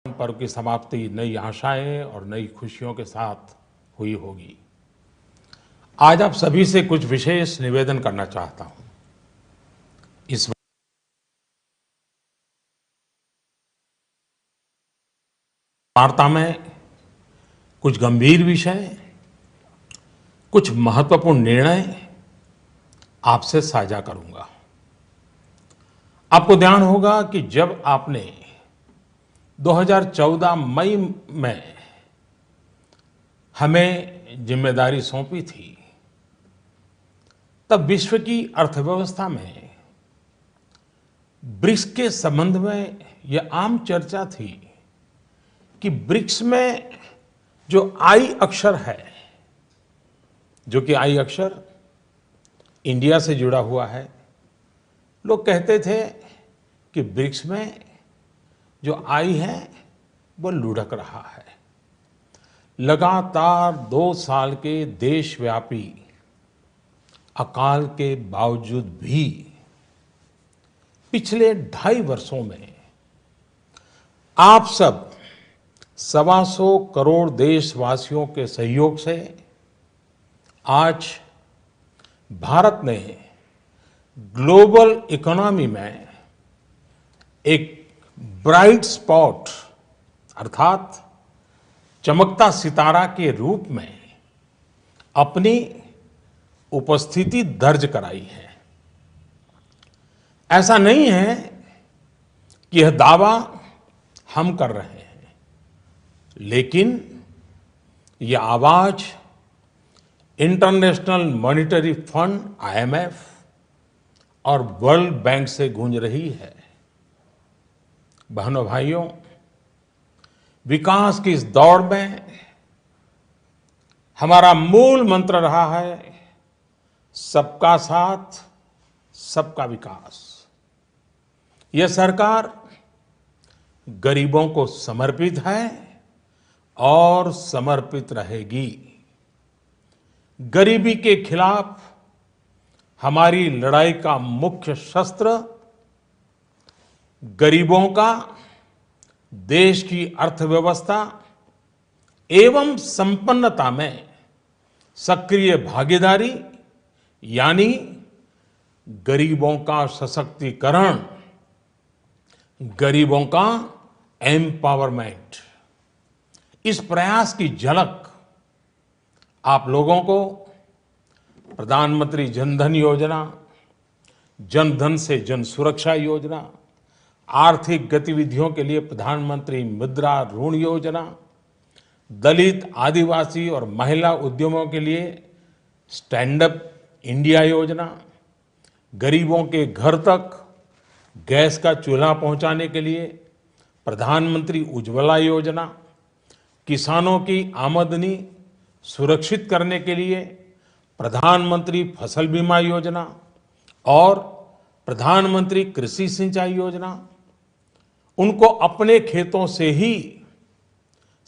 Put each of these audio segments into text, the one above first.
पर्व की समाप्ति नई आशाएं और नई खुशियों के साथ हुई होगी। आज आप सभी से कुछ विशेष निवेदन करना चाहता हूं। इस वार्ता में कुछ गंभीर विषय, कुछ महत्वपूर्ण निर्णय आपसे साझा करूंगा। आपको ध्यान होगा कि जब आपने 2014 मई में हमें जिम्मेदारी सौंपी थी, तब विश्व की अर्थव्यवस्था में ब्रिक्स के संबंध में यह आम चर्चा थी कि ब्रिक्स में जो आई अक्षर है, जो कि आई अक्षर इंडिया से जुड़ा हुआ है, लोग कहते थे कि ब्रिक्स में जो आई है वो लुढ़क रहा है। लगातार 2 साल के देशव्यापी अकाल के बावजूद भी पिछले 2.5 वर्षों में आप सब 125 करोड़ देशवासियों के सहयोग से आज भारत ने ग्लोबल इकोनॉमी में एक ब्राइट स्पॉट अर्थात चमकता सितारा के रूप में अपनी उपस्थिति दर्ज कराई है। ऐसा नहीं है कि यह दावा हम कर रहे हैं, लेकिन यह आवाज इंटरनेशनल मॉनिटरी फंड IMF और वर्ल्ड बैंक से गूंज रही है। बहनों भाइयों, विकास की इस दौड़ में हमारा मूल मंत्र रहा है सबका साथ, सबका विकास। यह सरकार गरीबों को समर्पित है और समर्पित रहेगी। गरीबी के खिलाफ हमारी लड़ाई का मुख्य शस्त्र गरीबों का देश की अर्थव्यवस्था एवं संपन्नता में सक्रिय भागीदारी यानी गरीबों का सशक्तिकरण, गरीबों का एम्पावरमेंट। इस प्रयास की झलक आप लोगों को प्रधानमंत्री जन धन योजना, जन धन से जन सुरक्षा योजना, आर्थिक गतिविधियों के लिए प्रधानमंत्री मुद्रा ऋण योजना, दलित, आदिवासी और महिला उद्यमों के लिए स्टैंड अप इंडिया योजना, गरीबों के घर तक गैस का चूल्हा पहुंचाने के लिए प्रधानमंत्री उज्ज्वला योजना, किसानों की आमदनी सुरक्षित करने के लिए प्रधानमंत्री फसल बीमा योजना और प्रधानमंत्री कृषि सिंचाई योजना, उनको अपने खेतों से ही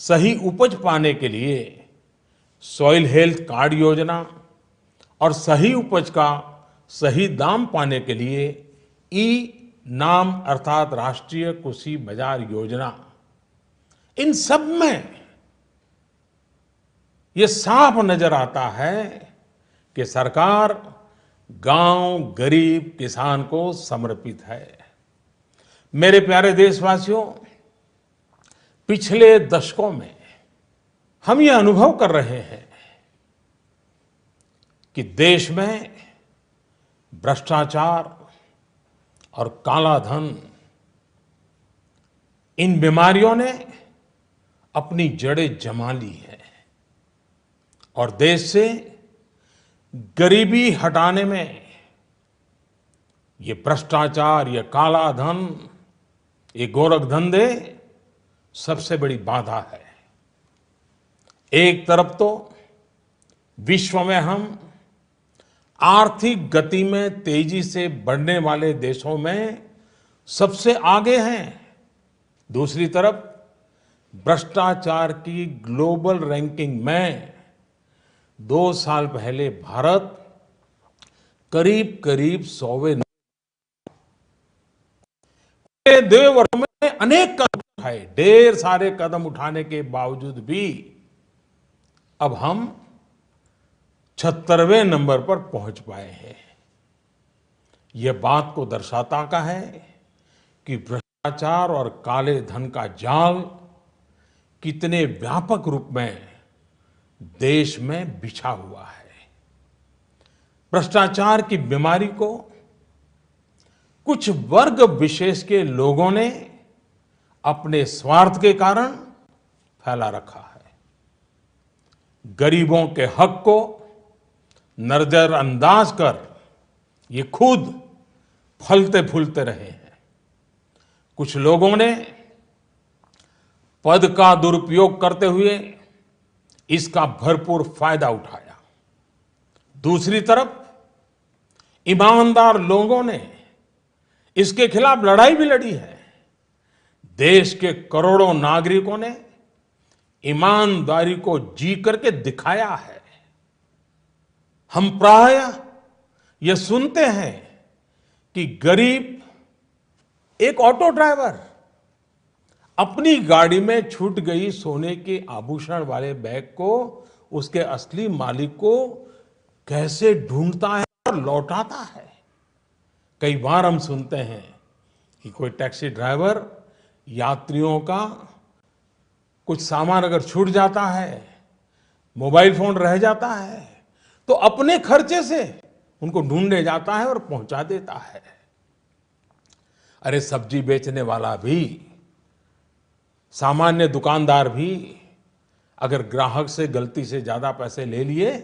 सही उपज पाने के लिए सॉइल हेल्थ कार्ड योजना और सही उपज का सही दाम पाने के लिए ई नाम अर्थात राष्ट्रीय कृषि बाजार योजना। इन सब में ये साफ नजर आता है कि सरकार गांव, गरीब, किसान को समर्पित है। मेरे प्यारे देशवासियों, पिछले दशकों में हम ये अनुभव कर रहे हैं कि देश में भ्रष्टाचार और काला धन, इन बीमारियों ने अपनी जड़ें जमा ली है और देश से गरीबी हटाने में ये भ्रष्टाचार, ये काला धन, ये गोरख धंधे सबसे बड़ी बाधा है। एक तरफ तो विश्व में हम आर्थिक गति में तेजी से बढ़ने वाले देशों में सबसे आगे हैं, दूसरी तरफ भ्रष्टाचार की ग्लोबल रैंकिंग में 2 साल पहले भारत करीब करीब 100वें। 2 वर्षों में अनेक कदम उठाए, ढेर सारे कदम उठाने के बावजूद भी अब हम 76वें नंबर पर पहुंच पाए हैं। यह बात को दर्शाता का है कि भ्रष्टाचार और काले धन का जाल कितने व्यापक रूप में देश में बिछा हुआ है। भ्रष्टाचार की बीमारी को कुछ वर्ग विशेष के लोगों ने अपने स्वार्थ के कारण फैला रखा है। गरीबों के हक को नजरअंदाज कर ये खुद फलते फूलते रहे हैं। कुछ लोगों ने पद का दुरुपयोग करते हुए इसका भरपूर फायदा उठाया। दूसरी तरफ ईमानदार लोगों ने इसके खिलाफ लड़ाई भी लड़ी है। देश के करोड़ों नागरिकों ने ईमानदारी को जी करके दिखाया है। हम प्रायः यह सुनते हैं कि गरीब एक ऑटो ड्राइवर अपनी गाड़ी में छूट गई सोने के आभूषण वाले बैग को उसके असली मालिक को कैसे ढूंढता है और लौटाता है। कई बार हम सुनते हैं कि कोई टैक्सी ड्राइवर यात्रियों का कुछ सामान अगर छूट जाता है, मोबाइल फोन रह जाता है, तो अपने खर्चे से उनको ढूंढने जाता है और पहुंचा देता है। अरे सब्जी बेचने वाला भी, सामान्य दुकानदार भी अगर ग्राहक से गलती से ज्यादा पैसे ले लिए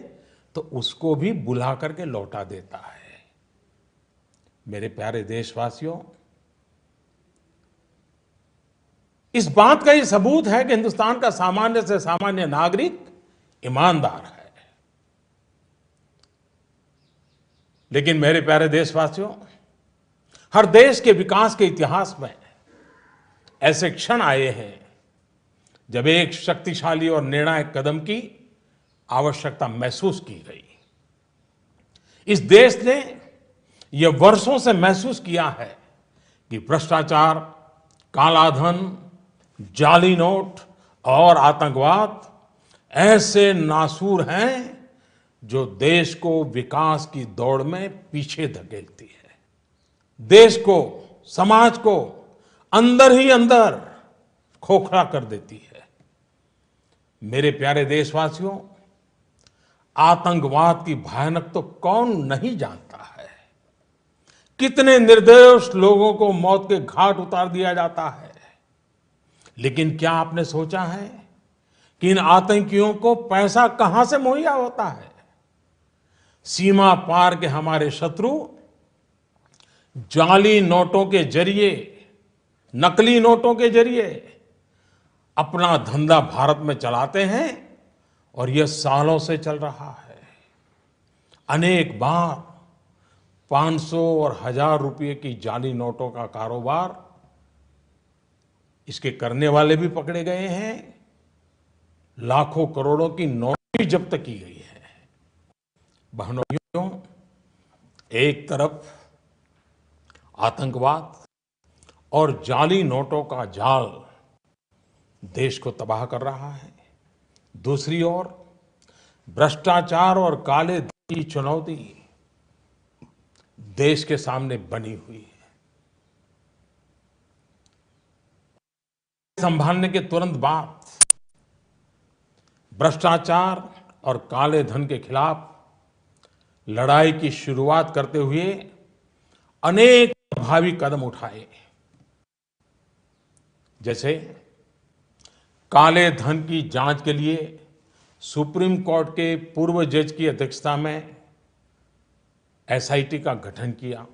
तो उसको भी बुला करके लौटा देता है। मेरे प्यारे देशवासियों, इस बात का ये सबूत है कि हिंदुस्तान का सामान्य से सामान्य नागरिक ईमानदार है। लेकिन मेरे प्यारे देशवासियों, हर देश के विकास के इतिहास में ऐसे क्षण आए हैं जब एक शक्तिशाली और निर्णायक कदम की आवश्यकता महसूस की गई। इस देश ने यह वर्षों से महसूस किया है कि भ्रष्टाचार, कालाधन, जाली नोट और आतंकवाद ऐसे नासूर हैं जो देश को विकास की दौड़ में पीछे धकेलती है। देश को, समाज को अंदर ही अंदर खोखला कर देती है। मेरे प्यारे देशवासियों, आतंकवाद की भयानक तो कौन नहीं जानता है। कितने निर्दोष लोगों को मौत के घाट उतार दिया जाता है। लेकिन क्या आपने सोचा है कि इन आतंकियों को पैसा कहां से मुहैया होता है? सीमा पार के हमारे शत्रु जाली नोटों के जरिए, नकली नोटों के जरिए अपना धंधा भारत में चलाते हैं और यह सालों से चल रहा है। अनेक बार 500 और 1000 रुपये की जाली नोटों का कारोबार इसके करने वाले भी पकड़े गए हैं। लाखों करोड़ों की नोट भी जब्त की गई है। बहनों, एक तरफ आतंकवाद और जाली नोटों का जाल देश को तबाह कर रहा है, दूसरी ओर भ्रष्टाचार और काले धन की चुनौती देश के सामने बनी हुई है। संभालने के तुरंत बाद भ्रष्टाचार और काले धन के खिलाफ लड़ाई की शुरुआत करते हुए अनेक प्रभावी कदम उठाए। जैसे काले धन की जांच के लिए सुप्रीम कोर्ट के पूर्व जज की अध्यक्षता में एसआईटी का गठन किया।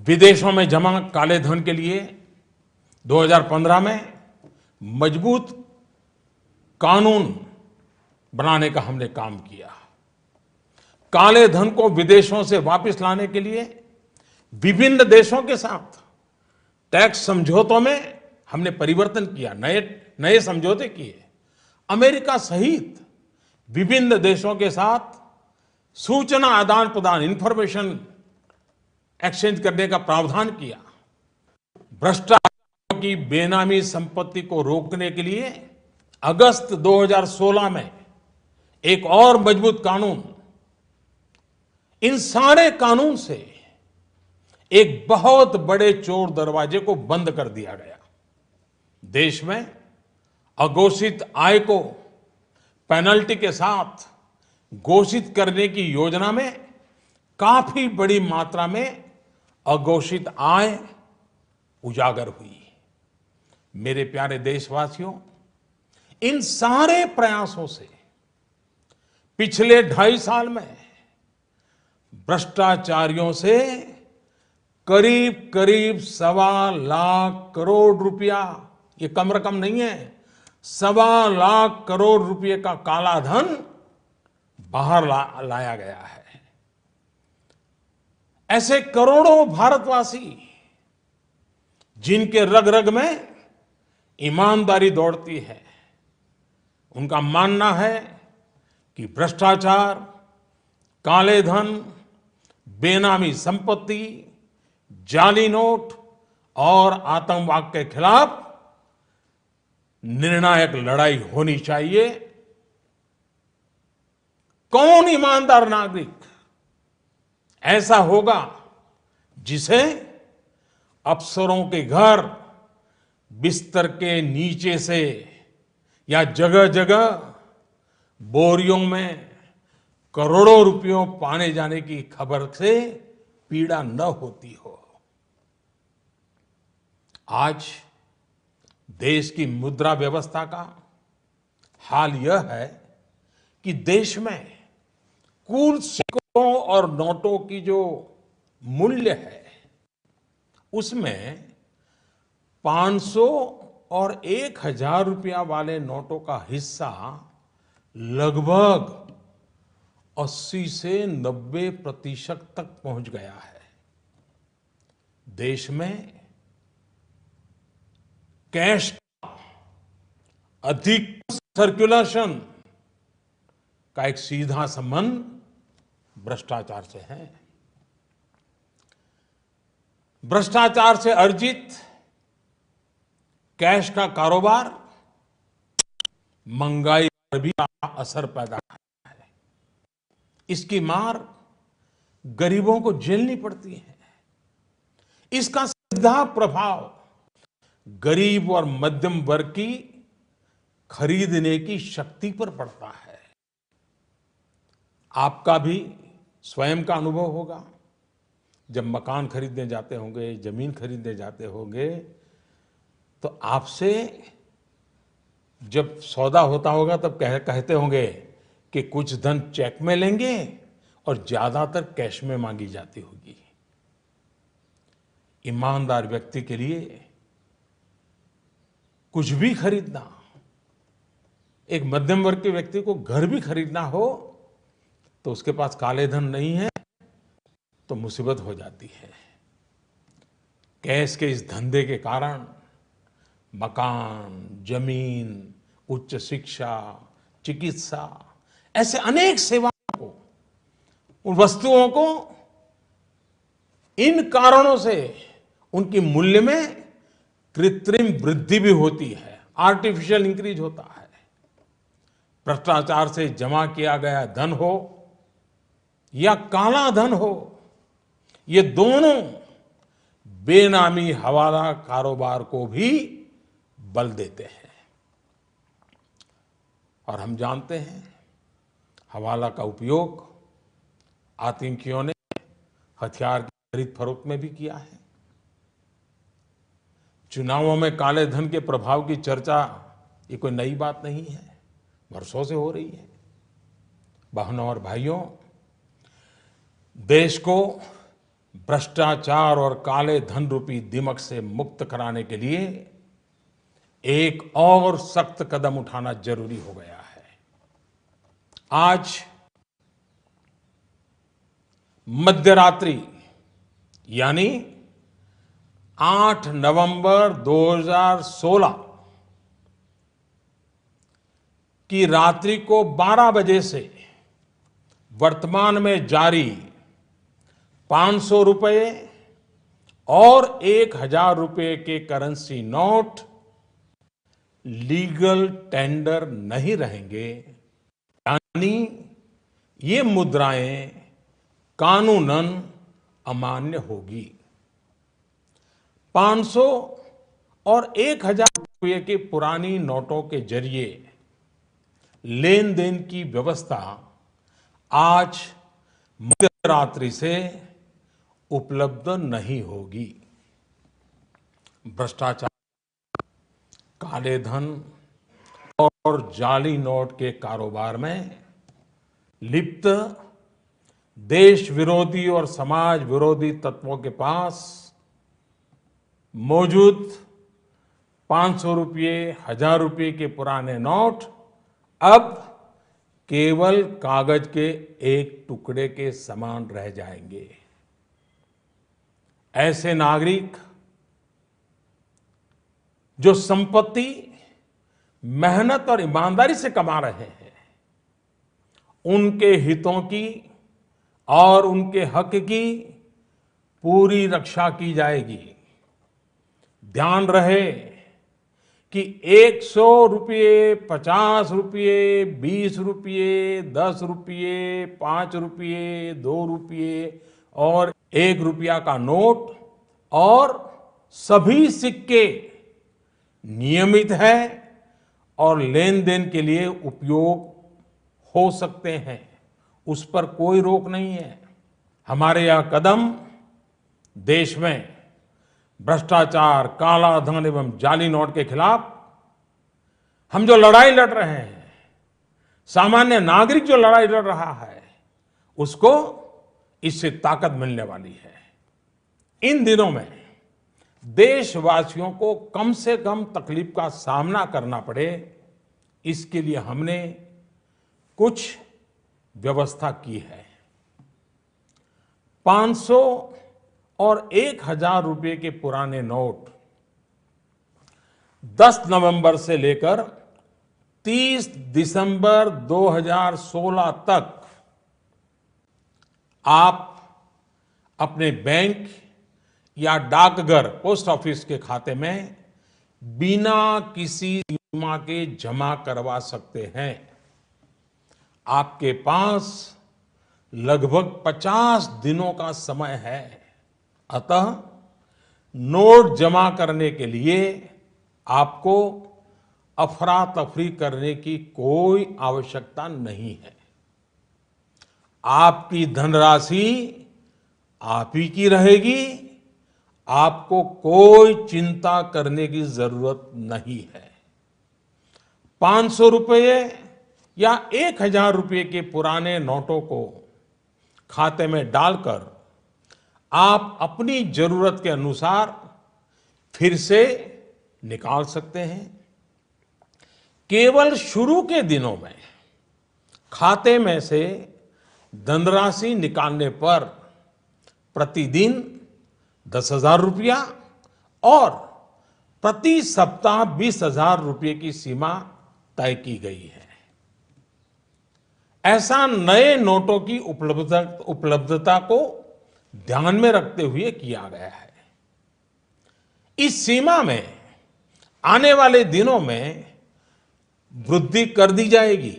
विदेशों में जमा काले धन के लिए 2015 में मजबूत कानून बनाने का हमने काम किया। काले धन को विदेशों से वापस लाने के लिए विभिन्न देशों के साथ टैक्स समझौतों में हमने परिवर्तन किया, नए समझौते किए। अमेरिका सहित विभिन्न देशों के साथ सूचना आदान प्रदान, इंफॉर्मेशन एक्सचेंज करने का प्रावधान किया। भ्रष्टाचार की बेनामी संपत्ति को रोकने के लिए अगस्त 2016 में एक और मजबूत कानून, इन सारे कानून से एक बहुत बड़े चोर दरवाजे को बंद कर दिया गया। देश में अघोषित आय को पेनल्टी के साथ घोषित करने की योजना में काफी बड़ी मात्रा में अघोषित आय उजागर हुई। मेरे प्यारे देशवासियों, इन सारे प्रयासों से पिछले 2.5 साल में भ्रष्टाचारियों से करीब करीब 1.25 लाख करोड़ रुपया, ये कम रकम नहीं है, 1.25 लाख करोड़ रुपए का काला धन बाहर लाया गया है। ऐसे करोड़ों भारतवासी जिनके रग रग में ईमानदारी दौड़ती है, उनका मानना है कि भ्रष्टाचार, काले धन, बेनामी संपत्ति, जाली नोट और आतंकवाद के खिलाफ निर्णायक लड़ाई होनी चाहिए। कौन ईमानदार नागरिक ऐसा होगा जिसे अफसरों के घर बिस्तर के नीचे से या जगह जगह बोरियों में करोड़ों रुपयों पाने जाने की खबर से पीड़ा न होती हो। आज देश की मुद्रा व्यवस्था का हाल यह है कि देश में कुल सिक्कों और नोटों की जो मूल्य है, उसमें 500 और 1000 रुपया वाले नोटों का हिस्सा लगभग 80 से 90% तक पहुंच गया है। देश में कैश का अधिक सर्कुलेशन का एक सीधा संबंध भ्रष्टाचार से है। भ्रष्टाचार से अर्जित कैश का कारोबार महंगाई पर भी असर पैदा करता है। इसकी मार गरीबों को झेलनी पड़ती है। इसका सीधा प्रभाव गरीब और मध्यम वर्ग की खरीदने की शक्ति पर पड़ता है। आपका भी स्वयं का अनुभव होगा। जब मकान खरीदने जाते होंगे, जमीन खरीदने जाते होंगे, तो आपसे जब सौदा होता होगा तब कहते होंगे कि कुछ धन चेक में लेंगे और ज्यादातर कैश में मांगी जाती होगी। ईमानदार व्यक्ति के लिए कुछ भी खरीदना, एक मध्यम वर्ग के व्यक्ति को घर भी खरीदना हो तो उसके पास काले धन नहीं है तो मुसीबत हो जाती है। कैश के इस धंधे के कारण मकान, जमीन, उच्च शिक्षा, चिकित्सा, ऐसे अनेक सेवाओं को, उन वस्तुओं को इन कारणों से उनकी मूल्य में कृत्रिम वृद्धि भी होती है, आर्टिफिशियल इंक्रीज होता है। भ्रष्टाचार से जमा किया गया धन हो या काला धन हो, ये दोनों बेनामी हवाला कारोबार को भी बल देते हैं। और हम जानते हैं हवाला का उपयोग आतंकियों ने हथियार की खरीद फरोख्त में भी किया है। चुनावों में काले धन के प्रभाव की चर्चा ये कोई नई बात नहीं है, वर्षों से हो रही है। बहनों और भाइयों, देश को भ्रष्टाचार और काले धन रूपी दिमक से मुक्त कराने के लिए एक और सख्त कदम उठाना जरूरी हो गया है। आज मध्यरात्रि यानी 8 नवंबर 2016 की रात्रि को 12 बजे से वर्तमान में जारी 500 रुपए और 1,000 रुपए के करेंसी नोट लीगल टेंडर नहीं रहेंगे, यानी ये मुद्राएं कानूनन अमान्य होगी। 500 और 1,000 रुपए के पुरानी नोटों के जरिए लेन देन की व्यवस्था आज मध्यरात्रि से उपलब्ध नहीं होगी। भ्रष्टाचार, काले धन और जाली नोट के कारोबार में लिप्त देश विरोधी और समाज विरोधी तत्वों के पास मौजूद 500 रुपये, 1,000 रुपये के पुराने नोट अब केवल कागज के एक टुकड़े के समान रह जाएंगे। ऐसे नागरिक जो संपत्ति मेहनत और ईमानदारी से कमा रहे हैं, उनके हितों की और उनके हक की पूरी रक्षा की जाएगी। ध्यान रहे कि 100 रुपये, 50 रुपये, 20 रुपये, 10 रुपये, 5 रुपये, 2 रुपये और 1 रुपया का नोट और सभी सिक्के नियमित है और लेन देन के लिए उपयोग हो सकते हैं, उस पर कोई रोक नहीं है। हमारे यह कदम देश में भ्रष्टाचार, काला धन एवं जाली नोट के खिलाफ हम जो लड़ाई लड़ रहे हैं, सामान्य नागरिक जो लड़ाई लड़ रहा है, उसको इससे ताकत मिलने वाली है। इन दिनों में देशवासियों को कम से कम तकलीफ का सामना करना पड़े, इसके लिए हमने कुछ व्यवस्था की है। 500 और 1,000 रुपये के पुराने नोट 10 नवंबर से लेकर 30 दिसंबर 2016 तक आप अपने बैंक या डाकघर, पोस्ट ऑफिस के खाते में बिना किसी सीमा के जमा करवा सकते हैं। आपके पास लगभग 50 दिनों का समय है। अतः नोट जमा करने के लिए आपको अफरा तफरी करने की कोई आवश्यकता नहीं है। आपकी धनराशि आप ही की रहेगी, आपको कोई चिंता करने की जरूरत नहीं है। 500 रुपये या 1,000 रुपये के पुराने नोटों को खाते में डालकर आप अपनी जरूरत के अनुसार फिर से निकाल सकते हैं। केवल शुरू के दिनों में खाते में से धनराशि निकालने पर प्रतिदिन 10,000 रुपया और प्रति सप्ताह 20,000 रुपये की सीमा तय की गई है। ऐसा नए नोटों की उपलब्धता को ध्यान में रखते हुए किया गया है। इस सीमा में आने वाले दिनों में वृद्धि कर दी जाएगी।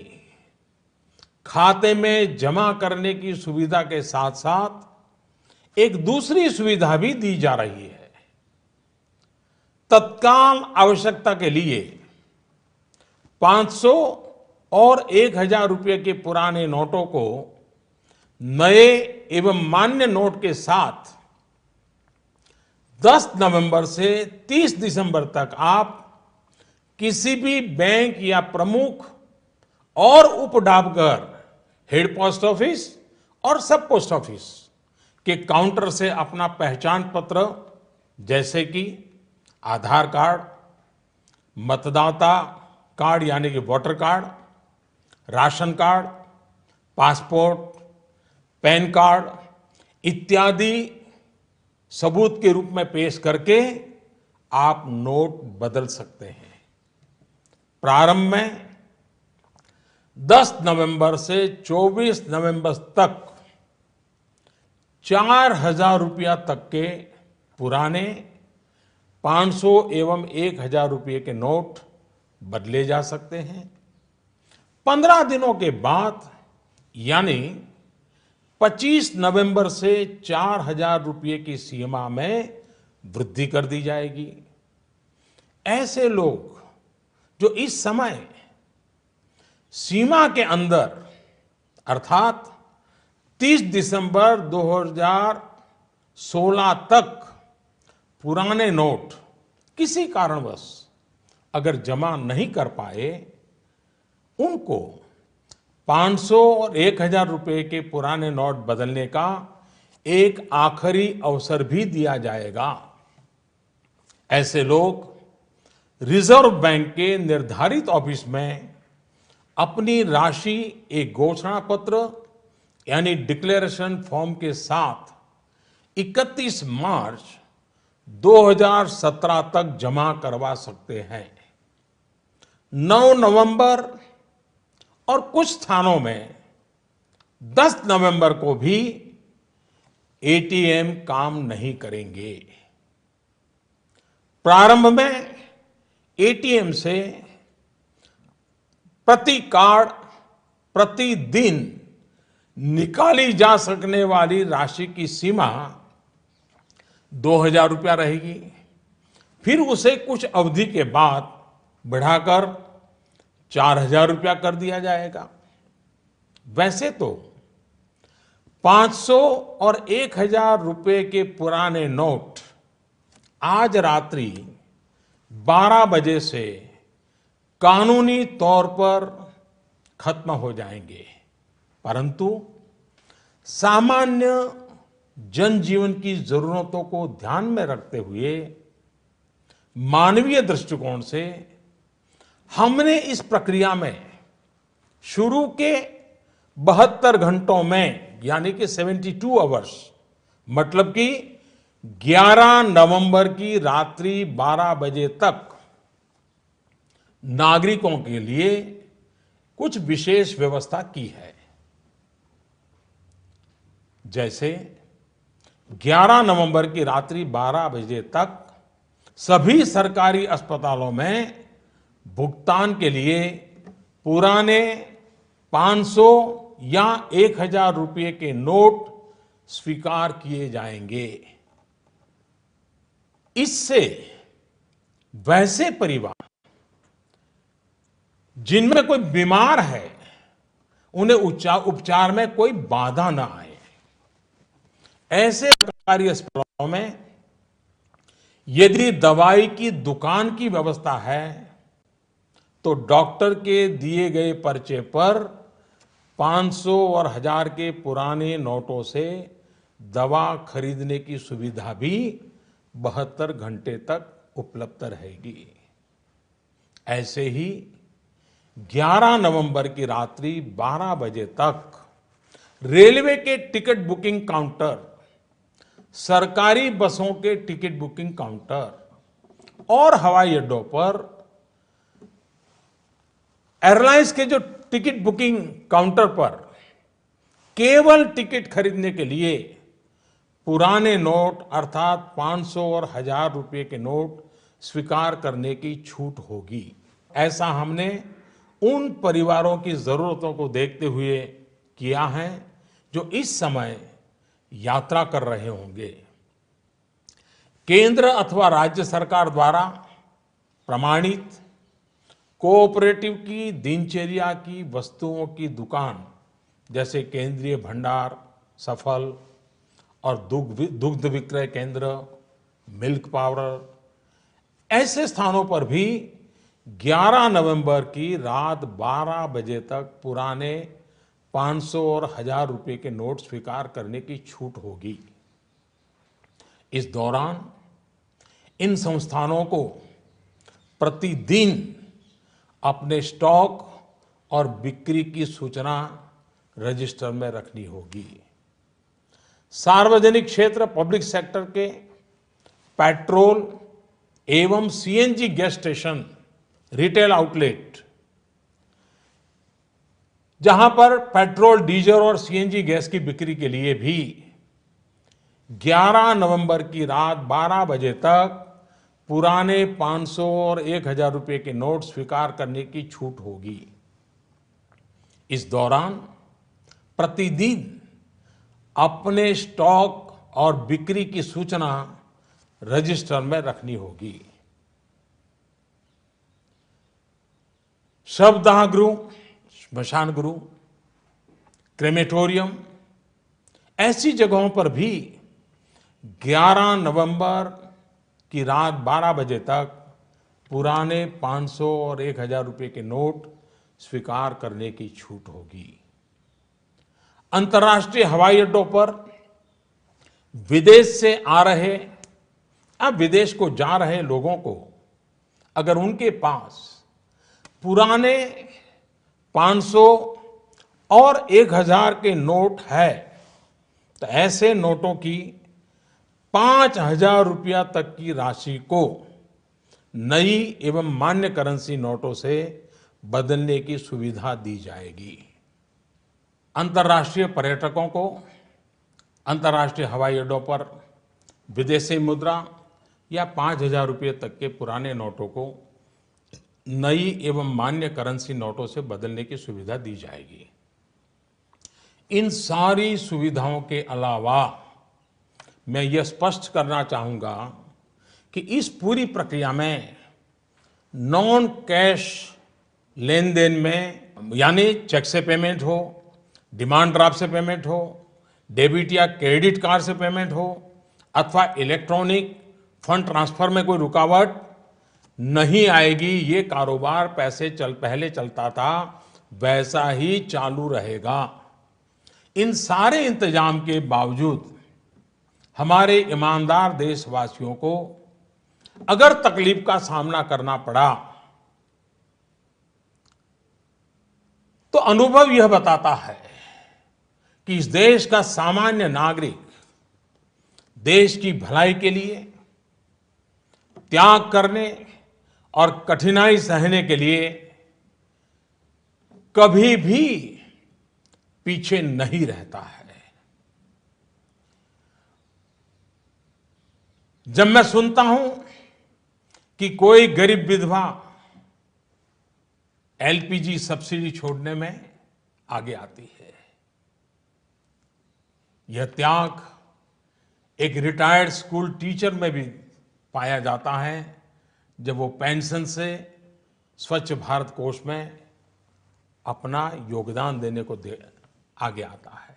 खाते में जमा करने की सुविधा के साथ साथ एक दूसरी सुविधा भी दी जा रही है। तत्काल आवश्यकता के लिए 500 और 1,000 रुपये के पुराने नोटों को नए एवं मान्य नोट के साथ 10 नवंबर से 30 दिसंबर तक आप किसी भी बैंक या प्रमुख और उप डाकघर, हेड पोस्ट ऑफिस और सब पोस्ट ऑफिस के काउंटर से अपना पहचान पत्र जैसे कि आधार कार्ड, मतदाता कार्ड यानी कि voter card, ration card, passport, pan card इत्यादि सबूत के रूप में पेश करके आप नोट बदल सकते हैं। प्रारंभ में 10 नवंबर से 24 नवंबर तक 4,000 रुपया तक के पुराने 500 एवं 1000 रुपये के नोट बदले जा सकते हैं। 15 दिनों के बाद यानी 25 नवंबर से 4000 रुपये की सीमा में वृद्धि कर दी जाएगी। ऐसे लोग जो इस समय सीमा के अंदर अर्थात 30 दिसंबर 2016 तक पुराने नोट किसी कारणवश अगर जमा नहीं कर पाए, उनको 500 और 1000 रुपये के पुराने नोट बदलने का एक आखिरी अवसर भी दिया जाएगा। ऐसे लोग रिजर्व बैंक के निर्धारित ऑफिस में अपनी राशि एक घोषणा पत्र यानी डिक्लेरेशन फॉर्म के साथ 31 मार्च 2017 तक जमा करवा सकते हैं। 9 नवंबर और कुछ स्थानों में 10 नवंबर को भी एटीएम काम नहीं करेंगे। प्रारंभ में एटीएम से प्रति कार्ड प्रतिदिन निकाली जा सकने वाली राशि की सीमा 2000 रुपया रहेगी। फिर उसे कुछ अवधि के बाद बढ़ाकर 4000 रुपया कर दिया जाएगा। वैसे तो 500 और 1000 रुपये के पुराने नोट आज रात्रि 12 बजे से कानूनी तौर पर खत्म हो जाएंगे, परंतु सामान्य जनजीवन की जरूरतों को ध्यान में रखते हुए मानवीय दृष्टिकोण से हमने इस प्रक्रिया में शुरू के 72 घंटों में यानी कि 72 आवर्स मतलब कि 11 नवंबर की रात्रि 12 बजे तक नागरिकों के लिए कुछ विशेष व्यवस्था की है। जैसे 11 नवंबर की रात्रि 12 बजे तक सभी सरकारी अस्पतालों में भुगतान के लिए पुराने 500 या 1000 रुपये के नोट स्वीकार किए जाएंगे। इससे वैसे परिवार जिनमें कोई बीमार है, उन्हें उपचार में कोई बाधा ना आए। ऐसे सरकारी अस्पतालों में यदि दवाई की दुकान की व्यवस्था है, तो डॉक्टर के दिए गए पर्चे पर 500 और 1000 के पुराने नोटों से दवा खरीदने की सुविधा भी 72 घंटे तक उपलब्ध रहेगी। ऐसे ही 11 नवंबर की रात्रि 12 बजे तक रेलवे के टिकट बुकिंग काउंटर, सरकारी बसों के टिकट बुकिंग काउंटर और हवाई अड्डों पर एयरलाइंस के जो टिकट बुकिंग काउंटर पर केवल टिकट खरीदने के लिए पुराने नोट अर्थात 500 और 1000 रुपये के नोट स्वीकार करने की छूट होगी। ऐसा हमने उन परिवारों की जरूरतों को देखते हुए किया है जो इस समय यात्रा कर रहे होंगे। केंद्र अथवा राज्य सरकार द्वारा प्रमाणित कोऑपरेटिव की दिनचर्या की वस्तुओं की दुकान जैसे केंद्रीय भंडार, सफल और दुग्ध विक्रय केंद्र, मिल्क पाउडर, ऐसे स्थानों पर भी 11 नवंबर की रात 12 बजे तक पुराने 500 और 1000 रुपये के नोट स्वीकार करने की छूट होगी। इस दौरान इन संस्थानों को प्रतिदिन अपने स्टॉक और बिक्री की सूचना रजिस्टर में रखनी होगी। सार्वजनिक क्षेत्र पब्लिक सेक्टर के पेट्रोल एवं CNG gas station, retail outlet, जहां पर पेट्रोल, डीजल और सीएनजी गैस की बिक्री के लिए भी 11 नवंबर की रात 12 बजे तक पुराने 500 और 1000 रुपए के नोट स्वीकार करने की छूट होगी। इस दौरान प्रतिदिन अपने स्टॉक और बिक्री की सूचना रजिस्टर में रखनी होगी। शवदाह गृह, स्मशान गृह, क्रेमेटोरियम, ऐसी जगहों पर भी 11 नवंबर की रात 12 बजे तक पुराने 500 और 1000 रुपए के नोट स्वीकार करने की छूट होगी। अंतर्राष्ट्रीय हवाई अड्डों पर विदेश से आ रहे या विदेश को जा रहे लोगों को अगर उनके पास पुराने 500 और 1000 के नोट है तो ऐसे नोटों की 5000 रुपया तक की राशि को नई एवं मान्य करेंसी नोटों से बदलने की सुविधा दी जाएगी। अंतर्राष्ट्रीय पर्यटकों को अंतर्राष्ट्रीय हवाई अड्डों पर विदेशी मुद्रा या 5000 रुपये तक के पुराने नोटों को नई एवं मान्य करेंसी नोटों से बदलने की सुविधा दी जाएगी। इन सारी सुविधाओं के अलावा मैं ये स्पष्ट करना चाहूंगा कि इस पूरी प्रक्रिया में नॉन कैश लेन देन में, यानी चेक से पेमेंट हो, डिमांड ड्राफ्ट से पेमेंट हो, डेबिट या क्रेडिट कार्ड से पेमेंट हो अथवा इलेक्ट्रॉनिक फंड ट्रांसफर में कोई रुकावट नहीं आएगी। ये कारोबार पहले चलता था वैसा ही चालू रहेगा। इन सारे इंतजाम के बावजूद हमारे ईमानदार देशवासियों को अगर तकलीफ का सामना करना पड़ा तो अनुभव यह बताता है कि इस देश का सामान्य नागरिक देश की भलाई के लिए त्याग करने और कठिनाई सहने के लिए कभी भी पीछे नहीं रहता है। जब मैं सुनता हूं कि कोई गरीब विधवा एलपीजी सब्सिडी छोड़ने में आगे आती है, यह त्याग एक रिटायर्ड स्कूल टीचर में भी पाया जाता है जब वो पेंशन से स्वच्छ भारत कोष में अपना योगदान देने को आगे आता है।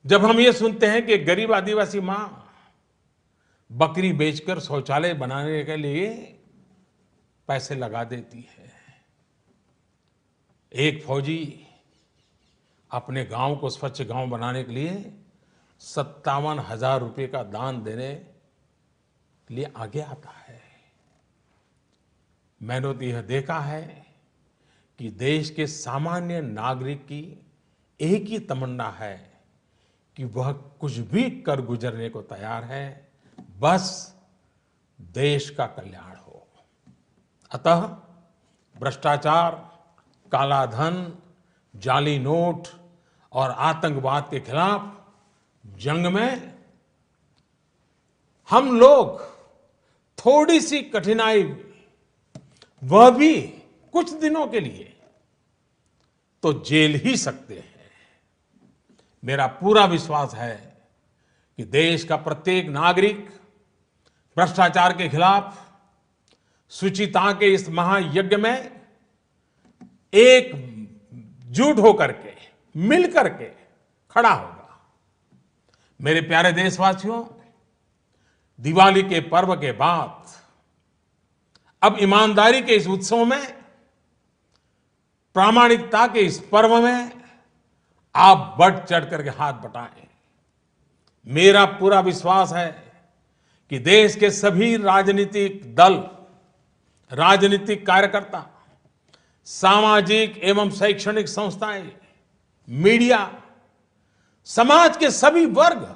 जब हम ये सुनते हैं कि गरीब आदिवासी मां बकरी बेचकर शौचालय बनाने के लिए पैसे लगा देती है, एक फौजी अपने गांव को स्वच्छ गांव बनाने के लिए 57,000 रुपये का दान देने के लिए आगे आता है। मैंने तो यह देखा है कि देश के सामान्य नागरिक की एक ही तमन्ना है कि वह कुछ भी कर गुजरने को तैयार है, बस देश का कल्याण हो। अतः भ्रष्टाचार, काला धन, जाली नोट और आतंकवाद के खिलाफ जंग में हम लोग थोड़ी सी कठिनाई, वह भी कुछ दिनों के लिए, तो झेल ही सकते हैं। मेरा पूरा विश्वास है कि देश का प्रत्येक नागरिक भ्रष्टाचार के खिलाफ शुचिता के इस महायज्ञ में एकजुट होकर के, मिल करके खड़ा होगा। मेरे प्यारे देशवासियों, दिवाली के पर्व के बाद अब ईमानदारी के इस उत्सव में, प्रामाणिकता के इस पर्व में आप बढ़ चढ़ करके हाथ बटाएं। मेरा पूरा विश्वास है कि देश के सभी राजनीतिक दल, राजनीतिक कार्यकर्ता, सामाजिक एवं शैक्षणिक संस्थाएं, मीडिया, समाज के सभी वर्ग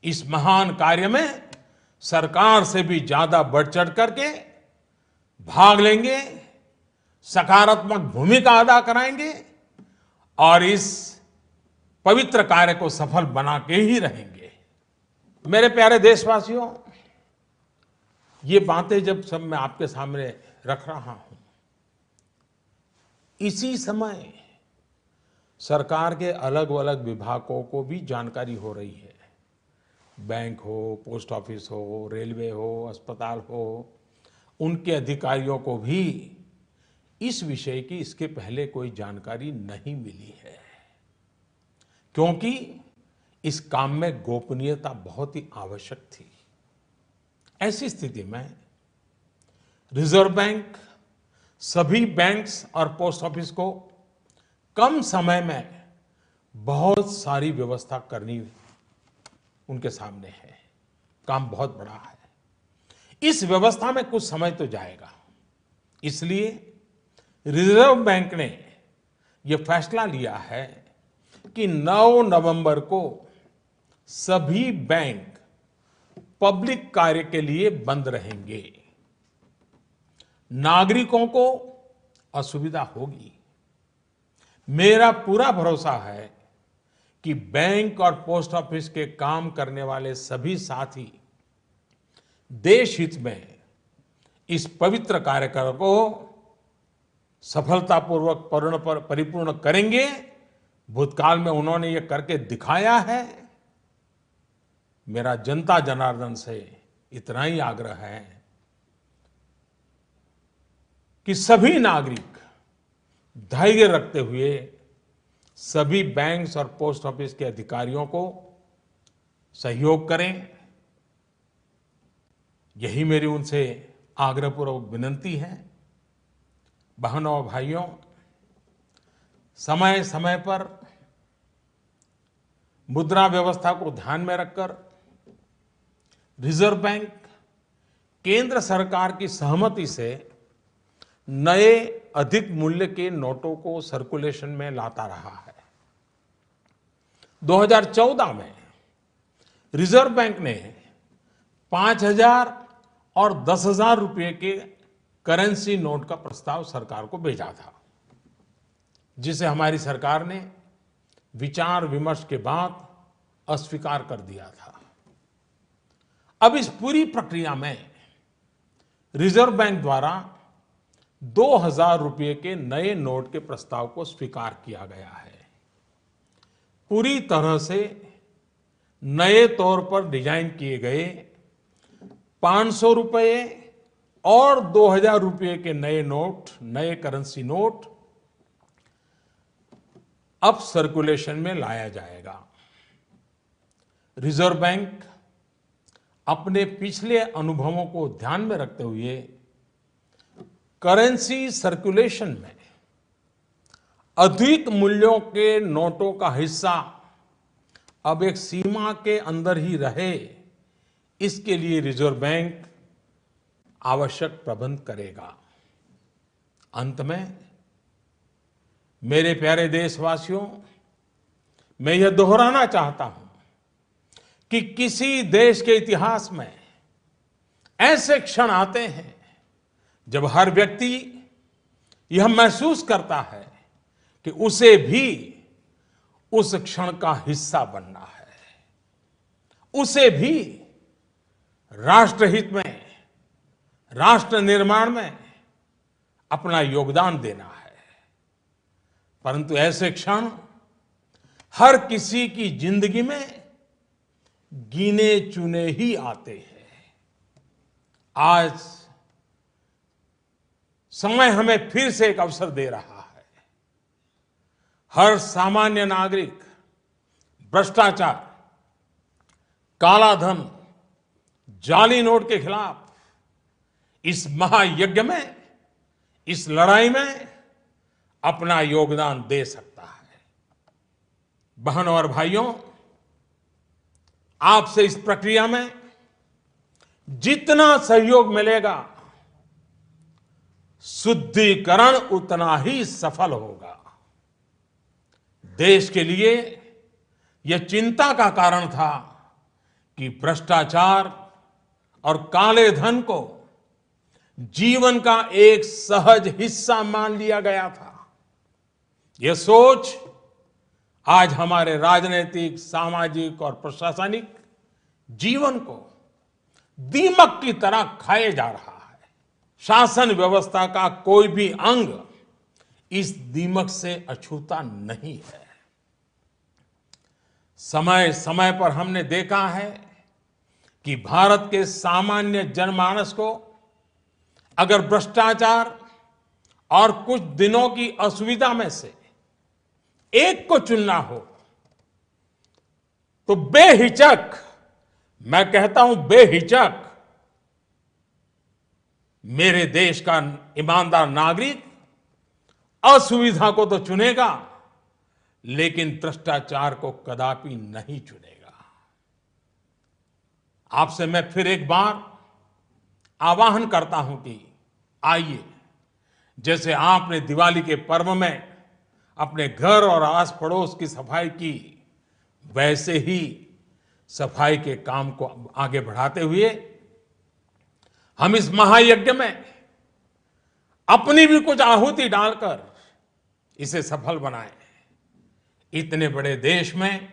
इस महान कार्य में सरकार से भी ज्यादा बढ़ चढ़ करके भाग लेंगे, सकारात्मक भूमिका अदा कराएंगे और इस पवित्र कार्य को सफल बना के ही रहेंगे। मेरे प्यारे देशवासियों, ये बातें जब सब मैं आपके सामने रख रहा हूं, इसी समय सरकार के अलग अलग विभागों को भी जानकारी हो रही है। बैंक हो, पोस्ट ऑफिस हो, रेलवे हो, अस्पताल हो, उनके अधिकारियों को भी इस विषय की इसके पहले कोई जानकारी नहीं मिली है, क्योंकि इस काम में गोपनीयता बहुत ही आवश्यक थी। ऐसी स्थिति में रिजर्व बैंक सभी बैंक्स और पोस्ट ऑफिस को कम समय में बहुत सारी व्यवस्था करनी उनके सामने है। काम बहुत बड़ा है। इस व्यवस्था में कुछ समय तो जाएगा, इसलिए रिजर्व बैंक ने यह फैसला लिया है कि 9 नवंबर को सभी बैंक पब्लिक कार्य के लिए बंद रहेंगे। नागरिकों को असुविधा होगी। मेरा पूरा भरोसा है कि बैंक और पोस्ट ऑफिस के काम करने वाले सभी साथी देश हित में इस पवित्र कार्यक्रम को सफलतापूर्वक परिपूर्ण करेंगे। भूतकाल में उन्होंने ये करके दिखाया है। मेरा जनता जनार्दन से इतना ही आग्रह है कि सभी नागरिक धैर्य रखते हुए सभी बैंक्स और पोस्ट ऑफिस के अधिकारियों को सहयोग करें। यही मेरी उनसे आग्रहपूर्वक विनती है। बहनों और भाइयों, समय समय पर मुद्रा व्यवस्था को ध्यान में रखकर रिजर्व बैंक केंद्र सरकार की सहमति से नए अधिक मूल्य के नोटों को सर्कुलेशन में लाता रहा है। 2014 में रिजर्व बैंक ने 5,000 और 10,000 रुपए के करेंसी नोट का प्रस्ताव सरकार को भेजा था, जिसे हमारी सरकार ने विचार विमर्श के बाद अस्वीकार कर दिया था। अब इस पूरी प्रक्रिया में रिजर्व बैंक द्वारा 2,000 रुपए के नए नोट के प्रस्ताव को स्वीकार किया गया है। पूरी तरह से नए तौर पर डिजाइन किए गए 500 रुपए और 2,000 रुपए के नए नोट, नए करेंसी नोट अब सर्कुलेशन में लाया जाएगा। रिजर्व बैंक अपने पिछले अनुभवों को ध्यान में रखते हुए करेंसी सर्कुलेशन में अधिक मूल्यों के नोटों का हिस्सा अब एक सीमा के अंदर ही रहे, इसके लिए रिजर्व बैंक आवश्यक प्रबंध करेगा। अंत में मेरे प्यारे देशवासियों, मैं यह दोहराना चाहता हूं कि किसी देश के इतिहास में ऐसे क्षण आते हैं जब हर व्यक्ति यह महसूस करता है कि उसे भी उस क्षण का हिस्सा बनना है, उसे भी राष्ट्रहित में, राष्ट्र निर्माण में अपना योगदान देना है। परंतु ऐसे क्षण हर किसी की जिंदगी में गिने चुने ही आते हैं। आज समय हमें फिर से एक अवसर दे रहा है। हर सामान्य नागरिक भ्रष्टाचार, काला धन, जाली नोट के खिलाफ इस महायज्ञ में, इस लड़ाई में अपना योगदान दे सकता है। बहनों और भाइयों, आपसे इस प्रक्रिया में जितना सहयोग मिलेगा, शुद्धिकरण उतना ही सफल होगा। देश के लिए यह चिंता का कारण था कि भ्रष्टाचार और काले धन को जीवन का एक सहज हिस्सा मान लिया गया था। यह सोच आज हमारे राजनीतिक, सामाजिक और प्रशासनिक जीवन को दीमक की तरह खाए जा रहा है। शासन व्यवस्था का कोई भी अंग इस दीमक से अछूता नहीं है। समय समय पर हमने देखा है कि भारत के सामान्य जनमानस को अगर भ्रष्टाचार और कुछ दिनों की असुविधा में से एक को चुनना हो तो बेहिचक, मैं कहता हूं बेहिचक, मेरे देश का ईमानदार नागरिक असुविधा को तो चुनेगा, लेकिन भ्रष्टाचार को कदापि नहीं चुनेगा। आपसे मैं फिर एक बार आह्वान करता हूं कि आइए, जैसे आपने दिवाली के पर्व में अपने घर और आस पड़ोस की सफाई की, वैसे ही सफाई के काम को आगे बढ़ाते हुए हम इस महायज्ञ में अपनी भी कुछ आहुति डालकर इसे सफल बनाएं। इतने बड़े देश में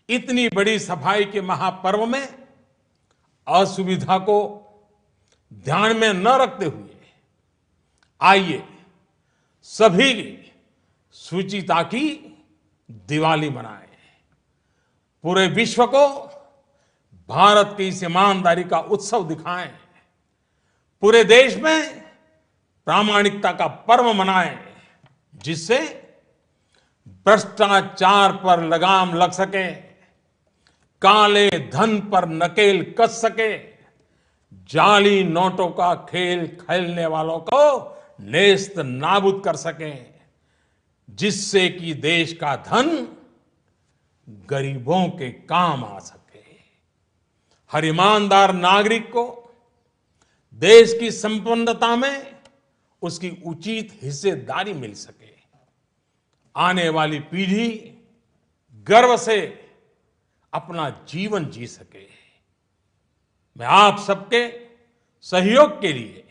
इतनी बड़ी सफाई के महापर्व में असुविधा को ध्यान में न रखते हुए आइए सभी शुचिता की दिवाली मनाएं। पूरे विश्व को भारत की इस ईमानदारी का उत्सव दिखाएं। पूरे देश में प्रामाणिकता का पर्व मनाएं, जिससे भ्रष्टाचार पर लगाम लग सके, काले धन पर नकेल कस सके, जाली नोटों का खेल खेलने वालों को नेस्त नाबूद कर सके, जिससे कि देश का धन गरीबों के काम आ सके। हर ईमानदार नागरिक को देश की संपन्नता में उसकी उचित हिस्सेदारी मिल सके। आने वाली पीढ़ी गर्व से अपना जीवन जी सके। मैं आप सबके सहयोग के लिए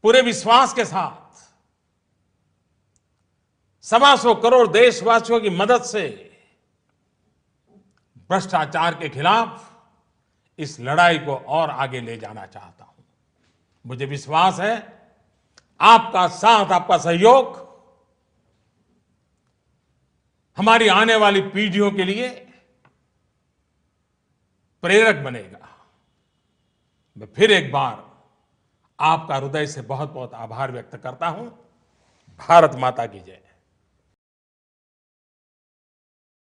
पूरे विश्वास के साथ 125 करोड़ देशवासियों की मदद से भ्रष्टाचार के खिलाफ इस लड़ाई को और आगे ले जाना चाहता हूं। मुझे विश्वास है आपका साथ, आपका सहयोग हमारी आने वाली पीढ़ियों के लिए प्रेरक बनेगा। मैं फिर एक बार आपका हृदय से बहुत बहुत आभार व्यक्त करता हूं। भारत माता की जय।